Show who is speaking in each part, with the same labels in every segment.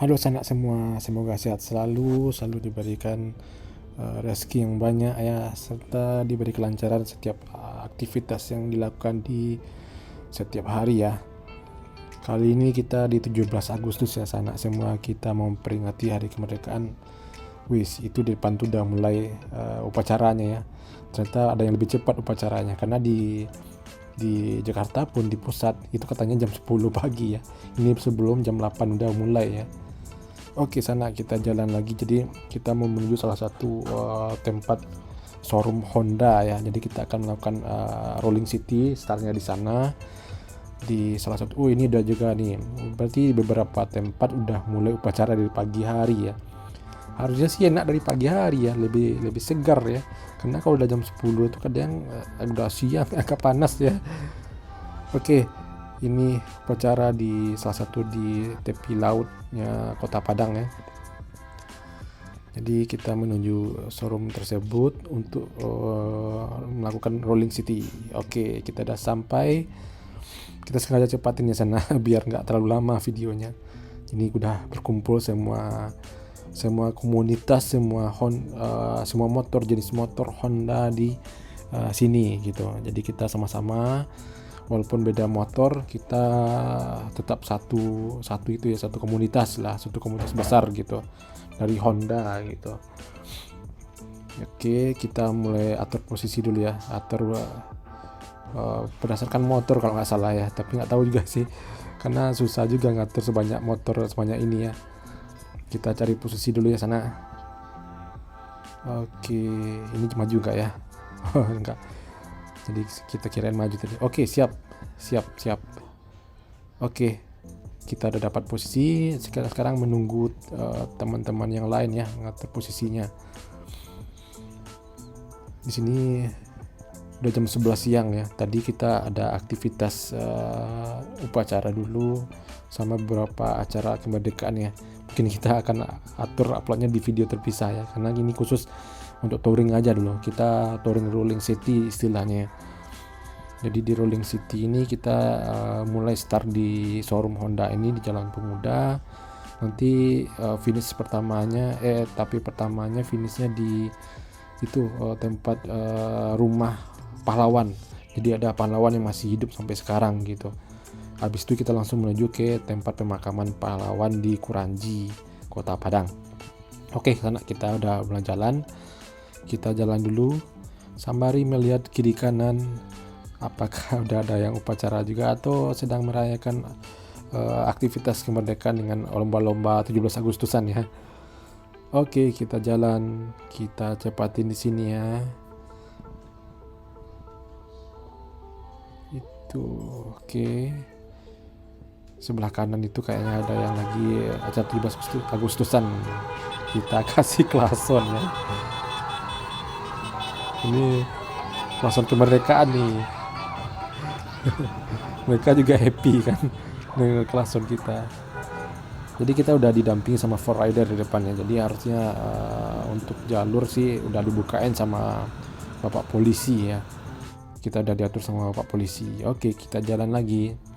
Speaker 1: Halo sanak semua, semoga sehat selalu diberikan rezeki yang banyak ya, serta diberi kelancaran setiap aktivitas yang dilakukan di setiap hari ya. Kali ini kita di 17 Agustus ya sanak semua, kita mau memperingati hari kemerdekaan. Wis, itu di depan tuh udah mulai upacaranya ya. Ternyata ada yang lebih cepat upacaranya, karena di Jakarta pun di pusat itu katanya jam 10 pagi ya. Ini sebelum jam 8 udah mulai ya. Oke, sana kita jalan lagi. Jadi kita mau menuju salah satu tempat showroom Honda ya. Jadi kita akan melakukan rolling city, startnya di sana. Di salah satu, ini udah juga nih. Berarti beberapa tempat udah mulai upacara dari pagi hari ya. Harusnya sih enak dari pagi hari ya, lebih lebih segar ya. Karena kalau udah jam 10 itu kadang udah siang, agak panas ya. Oke, ini upacara di salah satu di tepi lautnya Kota Padang ya. Jadi kita menuju showroom tersebut untuk melakukan rolling city. Oke, kita udah sampai. Kita sengaja cepatin ya sana biar nggak terlalu lama videonya. Ini udah berkumpul semua komunitas, semua motor, jenis motor Honda di sini gitu. Jadi kita sama-sama, walaupun beda motor, kita tetap satu itu ya, satu komunitas lah, satu komunitas besar gitu dari Honda gitu. Oke, kita mulai atur posisi dulu ya, atur berdasarkan motor kalau nggak salah ya, tapi nggak tahu juga sih, karena susah juga ngatur sebanyak motor sebanyak ini ya. Kita cari posisi dulu ya sana. Oke, ini maju nggak ya? Oh enggak, jadi kita kirain maju tadi. Oke, siap. Oke, kita udah dapat posisi. Sekarang menunggu teman-teman yang lain ya ngatur posisinya. Di sini udah jam 11 siang ya. Tadi kita ada aktivitas upacara dulu sama beberapa acara kemerdekaan ya. Mungkin kita akan atur uploadnya di video terpisah ya, karena ini khusus untuk touring aja dulu. Kita touring rolling city istilahnya. Jadi di rolling city ini kita mulai start di showroom Honda ini di Jalan Pemuda. Nanti finish pertamanya finishnya di itu tempat rumah pahlawan. Jadi ada pahlawan yang masih hidup sampai sekarang gitu. Habis itu kita langsung menuju ke tempat pemakaman pahlawan di Kuranji, Kota Padang. Oke, karena kita udah mulai jalan, kita jalan dulu sembari melihat kiri kanan apakah udah ada yang upacara juga atau sedang merayakan aktivitas kemerdekaan dengan lomba-lomba 17 Agustusan ya. Oke, kita jalan, kita cepatin di sini ya. Itu oke. Sebelah kanan itu kayaknya ada yang lagi acara 17 Agustusan. Kita kasih klason ya. Ini klason kemerdekaan nih. Mereka juga happy kan dengan klason kita. Jadi kita udah didampingi sama 4Rider di depannya. Jadi harusnya untuk jalur sih udah dibukain sama Bapak Polisi ya. Kita udah diatur sama Bapak Polisi. Oke, kita jalan lagi.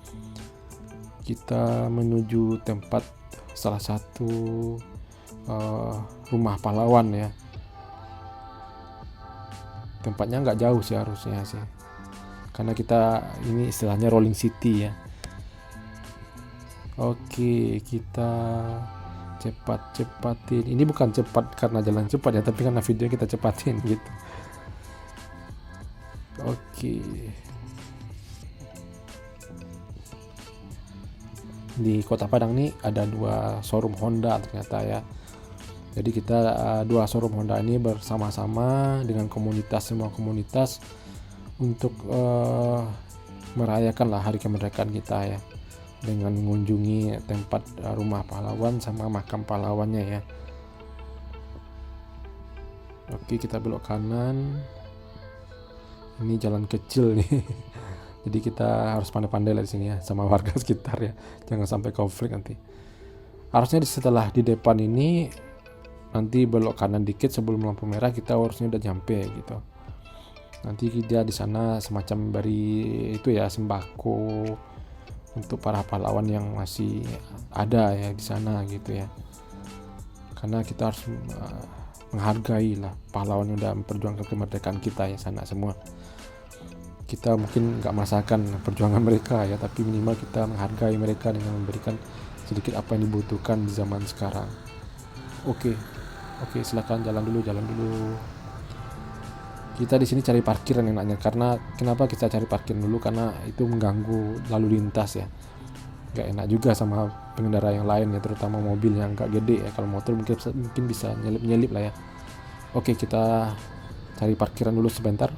Speaker 1: Kita menuju tempat salah satu rumah pahlawan ya. Tempatnya nggak jauh sih harusnya sih, karena kita ini istilahnya rolling city ya. Oke, kita cepatin. Ini bukan cepat karena jalan cepat ya, tapi karena video kita cepatin gitu. Oke, di Kota Padang nih ada 2 showroom Honda ternyata ya. Jadi kita 2 showroom Honda ini bersama-sama dengan semua komunitas untuk merayakan lah hari kemerdekaan kita ya, dengan mengunjungi tempat rumah pahlawan sama makam pahlawannya ya. Oke, kita belok kanan. Ini jalan kecil nih. Jadi kita harus pandai-pandai lah di sini ya sama warga sekitar ya. Jangan sampai konflik nanti. Harusnya setelah di depan ini nanti belok kanan dikit sebelum lampu merah kita harusnya udah nyampe gitu. Nanti dia di sana semacam beri itu ya, sembako untuk para pahlawan yang masih ada ya di sana gitu ya. Karena kita harus menghargai lah pahlawan yang udah memperjuangkan kemerdekaan kita ya sana semua. Kita mungkin nggak merasakan perjuangan mereka ya, tapi minimal kita menghargai mereka dengan memberikan sedikit apa yang dibutuhkan di zaman sekarang. Oke, silakan jalan dulu. Kita di sini cari parkiran enaknya. Karena kenapa kita cari parkir dulu? Karena itu mengganggu lalu lintas ya. Gak enak juga sama pengendara yang lain ya, terutama mobil yang agak gede ya. Kalau motor mungkin bisa nyelip lah ya. Oke, kita cari parkiran dulu sebentar.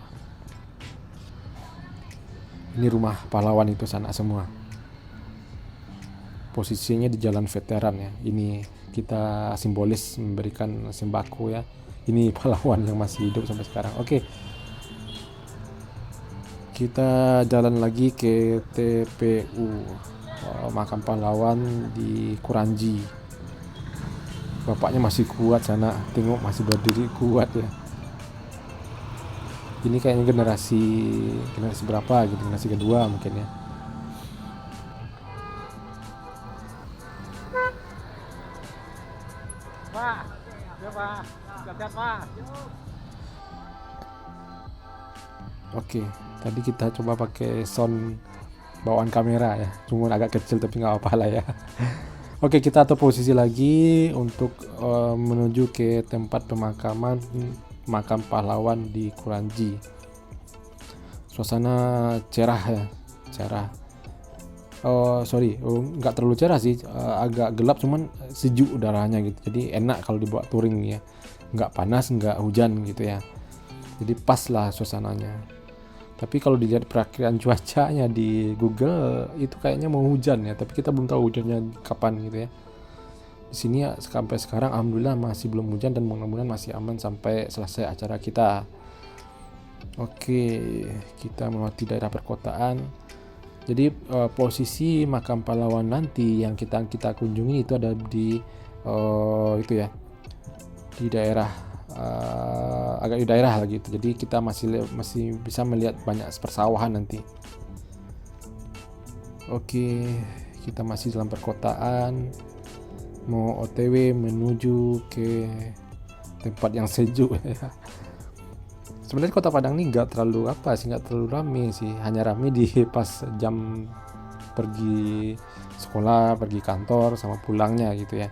Speaker 1: Ini rumah pahlawan itu sana semua. Posisinya di jalan veteran ya. Ini kita simbolis memberikan sembako ya. Ini pahlawan yang masih hidup sampai sekarang. Oke. Kita jalan lagi ke TPU makam pahlawan di Kuranji. Bapaknya masih kuat sana. Tengok masih berdiri kuat ya. Ini kayaknya generasi berapa gitu, generasi kedua mungkin ya. Oke, tadi kita coba pakai sound bawaan kamera ya, cuma agak kecil tapi nggak apa-apa lah ya. Oke, kita atur posisi lagi untuk menuju ke tempat pemakaman makam pahlawan di Kuranji. Suasana cerah ya, nggak terlalu cerah sih, agak gelap cuman sejuk udaranya gitu. Jadi enak kalau dibawa touring ya, nggak panas nggak hujan gitu ya. Jadi pas lah suasananya. Tapi kalau dilihat perakiraan cuacanya di Google itu kayaknya mau hujan ya, tapi kita belum tahu hujannya kapan gitu ya. Di sini ya, sampai sekarang alhamdulillah masih belum hujan dan mudah-mudahan masih aman sampai selesai acara kita. Oke, kita melewati daerah perkotaan. Jadi posisi makam pahlawan nanti yang kita kunjungi itu ada di itu ya, di daerah agak di daerah lah gitu. Jadi kita masih bisa melihat banyak persawahan nanti. Oke, kita masih dalam perkotaan. Mau OTW menuju ke tempat yang sejuk ya. Sebenarnya Kota Padang ini nggak terlalu rame sih, hanya rame di pas jam pergi sekolah, pergi kantor sama pulangnya gitu ya.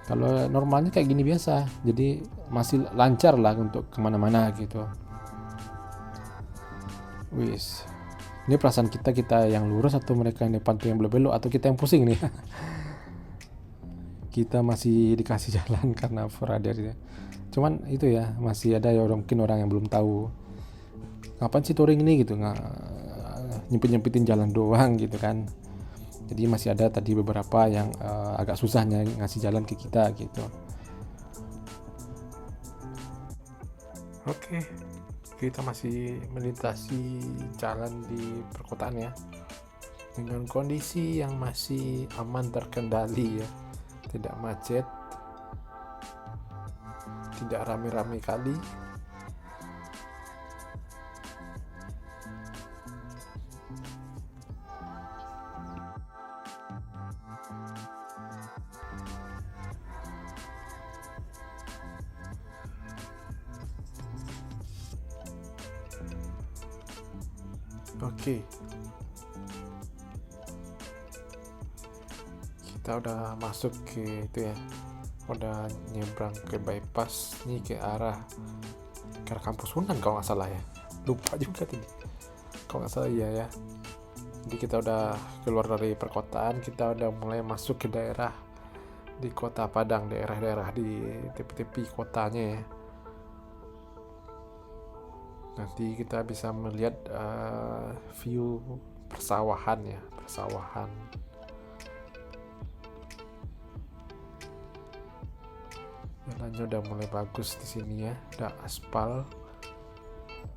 Speaker 1: Kalau normalnya kayak gini biasa, jadi masih lancar lah untuk kemana-mana gitu. Wis, ini perasaan kita yang lurus atau mereka yang depan tuh yang belok-belok atau kita yang pusing nih. Kita masih dikasih jalan karena radar ya. Cuman itu ya, masih ada ya mungkin orang yang belum tahu ngapain sih touring ini gitu, nggak nyempitin jalan doang gitu kan. Jadi masih ada tadi beberapa yang agak susahnya ngasih jalan ke kita gitu. Oke, kita masih melintasi jalan di perkotaan ya, dengan kondisi yang masih aman terkendali ya. Tidak macet, tidak rame-rame kali. Oke, kita udah masuk ke itu ya, udah nyebrang ke bypass nih ke arah kampus Unan kalau nggak salah ya, lupa juga tadi kalau nggak salah ya. Jadi kita udah keluar dari perkotaan, kita udah mulai masuk ke daerah di Kota Padang, daerah-daerah di tepi-tepi kotanya ya. Nanti kita bisa melihat view persawahan ya, jalannya udah mulai bagus di sini ya, udah aspal,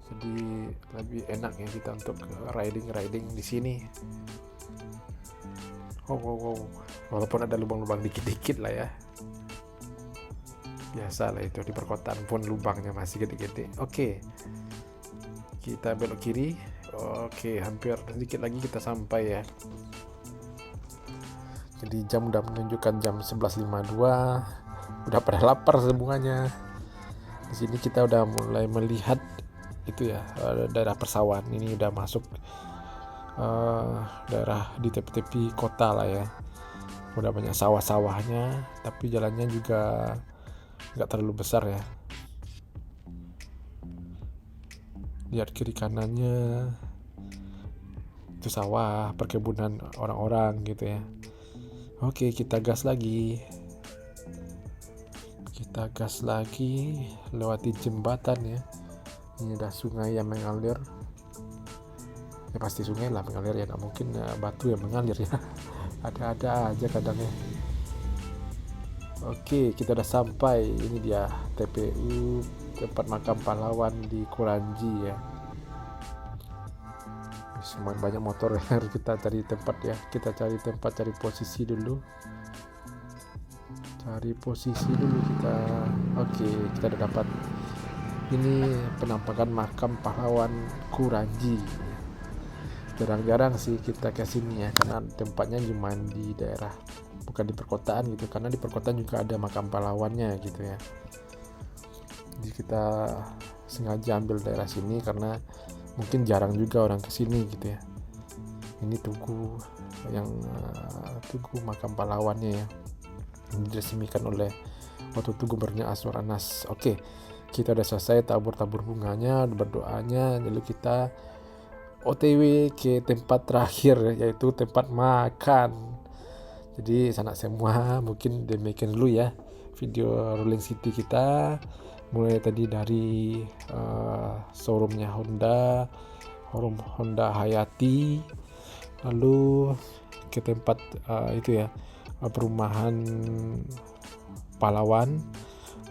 Speaker 1: jadi lebih enak ya kita untuk riding di sini. Walaupun ada lubang-lubang dikit-dikit lah ya, biasa lah itu di perkotaan pun lubangnya masih gede-gede. Oke, kita belok kiri. Oke, hampir sedikit lagi kita sampai ya. Jadi jam udah menunjukkan jam 11.52, udah pada lapar semuanya. Di sini kita udah mulai melihat itu ya, daerah persawahan. Ini udah masuk daerah di tepi-tepi kota lah ya. Udah banyak sawah-sawahnya, tapi jalannya juga nggak terlalu besar ya. Lihat kiri kanannya, itu sawah, perkebunan orang-orang gitu ya. Oke, kita gas lagi. Kita gas lagi, lewati jembatan ya. Ini udah sungai yang mengalir. Ya pasti sungai lah mengalir ya, nggak mungkin batu yang mengalir ya. Ada-ada aja kadangnya. Oke, kita udah sampai. Ini dia TPU, tempat makam pahlawan di Kuranji ya. Semua banyak motor ya, harus kita cari tempat ya. Kita cari tempat, cari posisi dulu. Kita. Oke, kita udah dapat. Ini penampakan makam pahlawan Kuranji. Jarang-jarang sih kita ke sini ya, karena tempatnya cuma di daerah, bukan di perkotaan gitu. Karena di perkotaan juga ada makam pahlawannya gitu ya. Jadi kita sengaja ambil daerah sini karena mungkin jarang juga orang kesini gitu ya. Ini tugu makam pahlawannya ya, ini diresmikan oleh waktu itu Gubernur Azwar Anas. Oke, kita udah selesai tabur-tabur bunganya, berdoanya, lalu kita OTW ke tempat terakhir, yaitu tempat makan. Jadi sanak semua, mungkin demikian dulu ya video Rolling City kita. Mulai tadi dari showroomnya Honda Hayati, lalu ke tempat itu ya, perumahan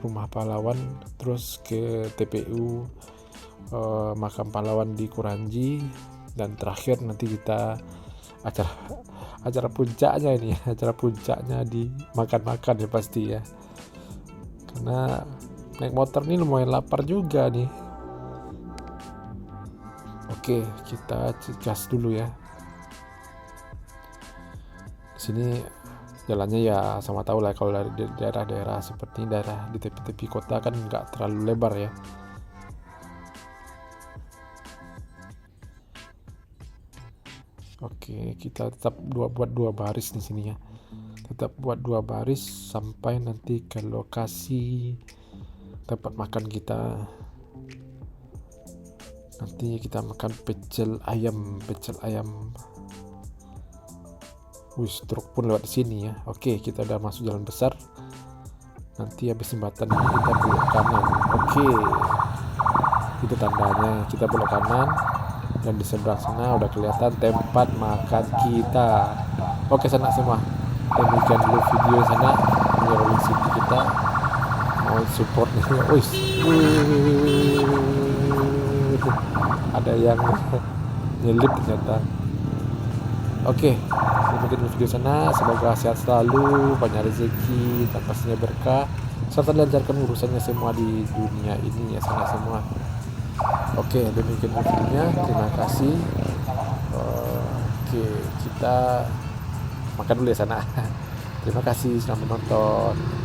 Speaker 1: rumah pahlawan, terus ke TPU makam pahlawan di Kuranji, dan terakhir nanti kita acara puncaknya ini, acara puncaknya di makan-makan ya pasti ya, karena naik motor nih lumayan lapar juga nih. Oke, kita gas dulu ya. Di sini jalannya ya sama tahu lah, kalau dari daerah-daerah seperti daerah di tepi-tepi kota kan nggak terlalu lebar ya. Oke, kita tetap buat dua baris di sini ya. Tetap buat dua baris sampai nanti ke lokasi tempat makan kita. Nanti kita makan pecel ayam. Truk pun lewat di sini ya. Oke, kita udah masuk jalan besar. Nanti habis jembatan ini kita belok kanan. Oke, itu tandanya kita belok kanan, dan di seberang sana udah kelihatan tempat makan kita. Oke, sanak semua, demikian dulu video sana Rolling City kita. Mau support nih, ada yang nyelip ternyata. Oke, demikian video sana. Semoga sehat selalu, banyak rezeki, dan pastinya berkah, serta dilancarkan urusannya semua di dunia ini ya sana semua. Oke, demikian videonya. Terima kasih. Oke, kita makan dulu ya sana. Terima kasih, selamat menonton.